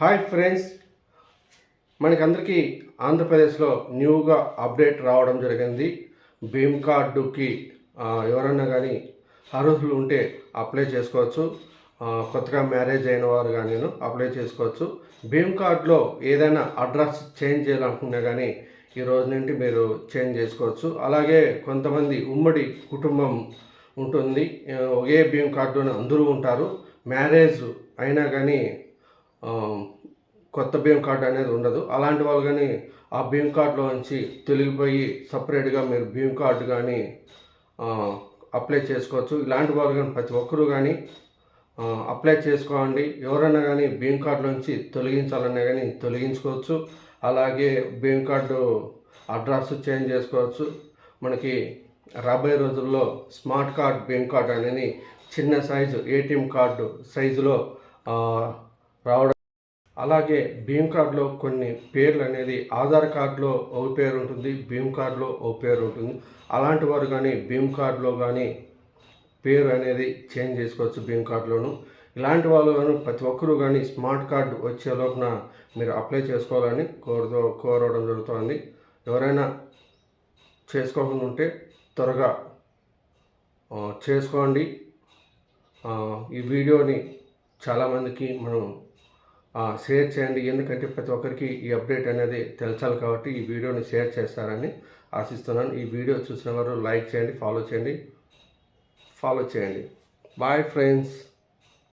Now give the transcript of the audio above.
Hi friends, మనకందరికీ ఆంధ్రప్రదేశ్లో న్యూగా అప్డేట్ రావడం జరిగింది. భీమ్ కార్డుకి ఎవరన్నా కానీ అర్హులు ఉంటే అప్లై చేసుకోవచ్చు. కొత్తగా మ్యారేజ్ అయిన వారు కానీ అప్లై చేసుకోవచ్చు. భీమ్ కార్డులో ఏదైనా అడ్రస్ చేంజ్ చేయాలనుకున్నా కానీ ఈ రోజు నుండి మీరు చేంజ్ చేసుకోవచ్చు. అలాగే కొంతమంది ఉమ్మడి కుటుంబం ఉంటుంది, ఒకే భీమ్ కార్డులో అందరూ ఉంటారు. మ్యారేజ్ అయినా కానీ కొత్త భీమ్ కార్డు అనేది ఉండదు. అలాంటి వాళ్ళు కానీ ఆ భీమ్ కార్డులో నుంచి తొలగిపోయి సపరేట్గా మీరు భీమ్ కార్డు కానీ అప్లై చేసుకోవచ్చు. ఇలాంటి వాళ్ళు కానీ ప్రతి ఒక్కరూ కానీ అప్లై చేసుకోండి. ఎవరైనా కానీ భీమ్ కార్డు నుంచి తొలగించాలన్నా కానీ తొలగించుకోవచ్చు. అలాగే భీమ్ కార్డు అడ్రస్ చేంజ్ చేసుకోవచ్చు. మనకి రాబోయే రోజుల్లో స్మార్ట్ కార్డ్ భీమ్ కార్డు అనేది చిన్న సైజు ఏటీఎం కార్డు సైజులో రావడం. అలాగే భీమ్ కార్డులో కొన్ని పేర్లు అనేది ఆధార్ కార్డులో ఒక పేరు ఉంటుంది, భీమ్ కార్డులో ఒక పేరు ఉంటుంది. అలాంటి వారు కానీ భీమ్ కార్డులో కానీ పేరు అనేది చేంజ్ చేసుకోవచ్చు భీమ్ కార్డులోను. ఇలాంటి వాళ్ళు కానీ ప్రతి ఒక్కరూ కానీ స్మార్ట్ కార్డు వచ్చే లోపున మీరు అప్లై చేసుకోవాలని కోరడం జరుగుతుంది. ఎవరైనా చేసుకోకుండా ఉంటే త్వరగా చేసుకోండి. ఈ వీడియోని చాలామందికి మనం షేర్ చేయండి. ఎందుకంటే ప్రతి ఒక్కరికి ఈ అప్డేట్ అనేది తెలచాలి కాబట్టి ఈ వీడియోని షేర్ చేస్తారని ఆశిస్తున్నాను. ఈ వీడియో చూసిన వారు లైక్ చేయండి, ఫాలో చేయండి. Bye friends.